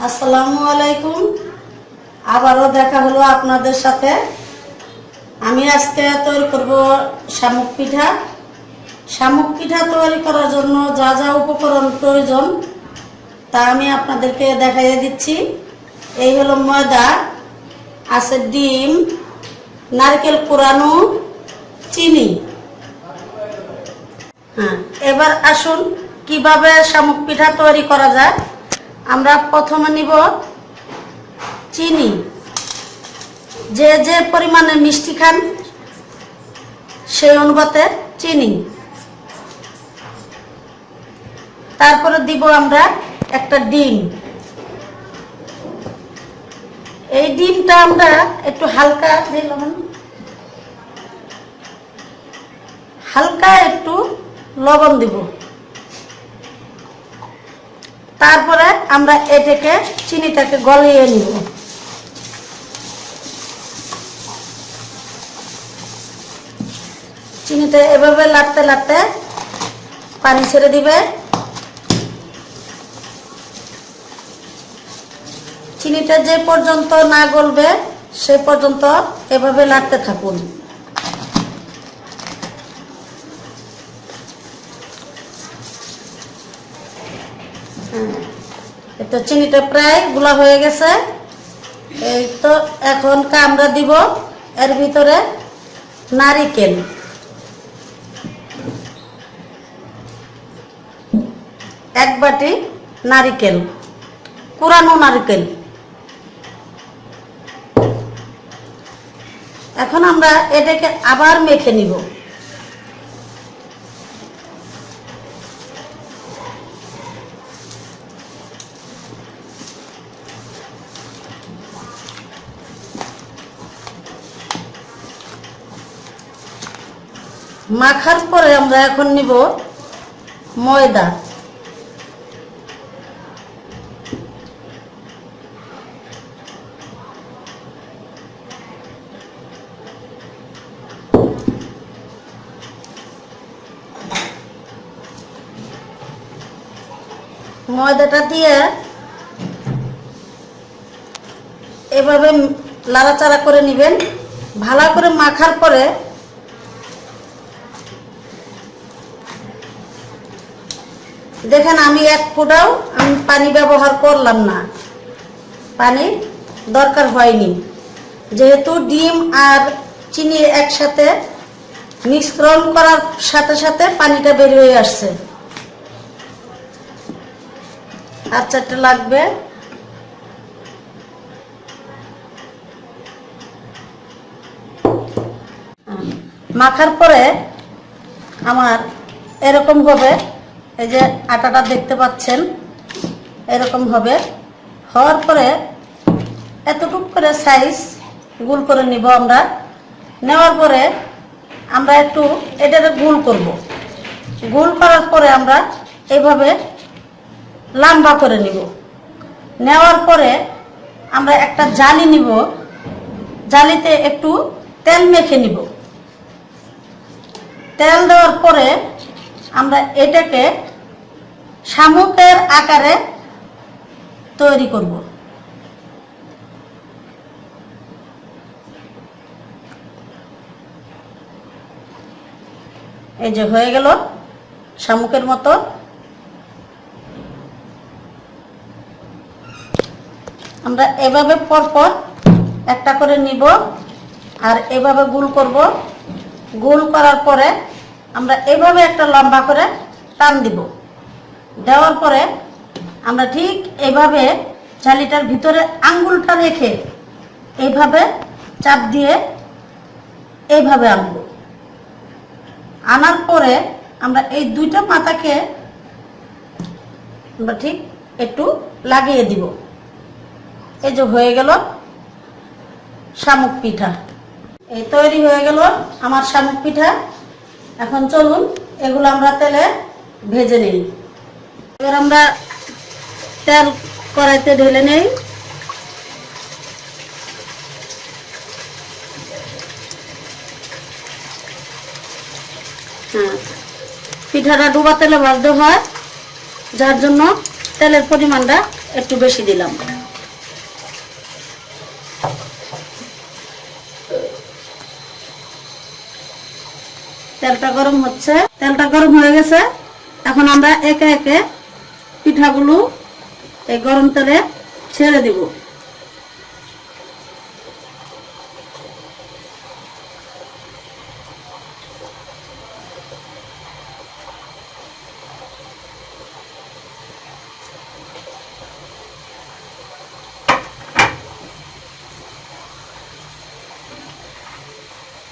আসসালামু আলাইকুম। আবারও দেখা হলো আপনাদের সাথে। আমি আজকে তৈরি করব শামুক পিঠা। শামুক পিঠা তৈরি করার জন্য যা যা উপকরণ প্রয়োজন তা আমি আপনাদেরকে দেখাইয়ে দিচ্ছি। এই হলো ময়দা, আছে ডিম, নারকেল কোরানো, চিনি। এবার আসুন কিভাবে শামুক পিঠা তৈরি করা যায়। আমরা প্রথমে নিব চিনি, যে যে পরিমাণে মিষ্টি খান সেই অনুপাতে চিনি। তারপরে দিব আমরা একটা ডিম। এই ডিমটা আমরা একটু হালকা দিলাম, হালকা একটু লবণ দিব। তারপরে আমরা এটাকে চিনিটাকে গলিয়ে নিব। চিনিটা এভাবে লাগতে লাগতে পানি ছেড়ে দিবে। চিনিটা যে পর্যন্ত না গলবে সে পর্যন্ত এভাবে লাগতে থাকুন। তো চিনিটা প্রায় গুলা হয়ে গেছে। এই তো এখন আমরা দিব এর ভিতরে নারিকেল। এক বাটি নারিকেল, কুরানো নারিকেল। এখন আমরা এটাকে আবার মেখে নিব। মাখার পরে আমরা এখন নিব ময়দা। ময়দাটা দিয়ে এভাবে লাড়াচাড়া করে নেবেন। ভালো করে মাখার পরে দেখেন আমি এক ফোঁটাও পানি ব্যবহার করলাম না, পানি দরকার হয়নি, যেহেতু ডিম আর চিনি একসাথে মিশ্রণ করার সাথে সাথে পানিটা বের হয়ে আসছে। আর চারটে লাগবে। মাখার পরে আমার এরকম হবে, এই যে আটাটা দেখতে পাচ্ছেন এরকম হবে। হওয়ার পরে এতটুকু করে সাইজ গোল করে নিব আমরা। নেওয়ার পরে আমরা একটু এটাকে গোল করব। গোল করার পরে আমরা এইভাবে লম্বা করে নিব। নেওয়ার পরে আমরা একটা জালি নিব, জালিতে একটু তেল মেখে নিব। তেল দেওয়ার পরে আমরা এটাকে শামুকের আকারে তৈরি করব। এই যে হয়ে গেল শামুকের মতো। আমরা এভাবে পরপর একটা করে নিব আর এভাবে গোল করব। গোল করার পরে আমরা এভাবে একটা লম্বা করে টান দিব। দেওয়ার পরে আমরা ঠিক এভাবে জালিটার ভিতরে আঙ্গুলটা রেখে এইভাবে চাপ দিয়ে এইভাবে আনবো। আনার পরে আমরা এই দুইটা মাথাকে আমরা ঠিক একটু লাগিয়ে দিব। এই যে হয়ে গেল শামুক পিঠা। এই তৈরি হয়ে গেল আমার শামুক পিঠা। এখন চলুন এগুলো আমরা তেলে ভেজে নিই। এবার আমরা তেল কড়াইতে ঢেলে নেই। পিঠাটা ডুবা তেলে ভাজতে হয়, যার জন্য তেলের পরিমাণটা একটু বেশি দিলাম। তেলটা গরম হচ্ছে, তেলটা গরম হয়ে গেছে। এখন আমরা একে একে পিঠাগুলো এই গরম তেলে ছেড়ে দিব।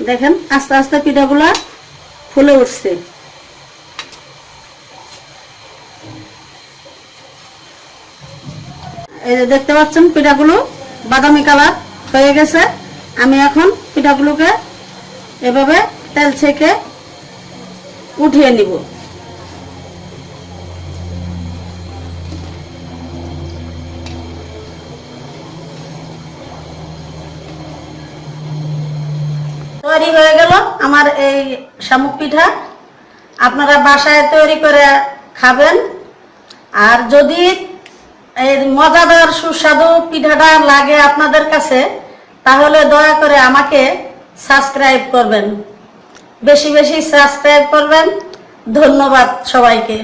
দেখেন আস্তে আস্তে পিঠাগুলা ফুলে উঠছে। এই যে দেখতে পাচ্ছেন পিঠাগুলো বাদামি কালার হয়ে গেছে। আমি এখন পিঠাগুলোকে এভাবে তেল ছেঁকে উঠিয়ে নিব। তৈরি হয়ে গেল আমার এই শামুক পিঠা। আপনারা বাসায় তৈরি করে খাবেন। আর যদি এই মজাদার সুস্বাদু পিঠাটা লাগে আপনাদের কাছে, তাহলে দয়া করে আমাকে সাবস্ক্রাইব করবেন, বেশি বেশি সাবস্ক্রাইব করবেন। ধন্যবাদ সবাইকে।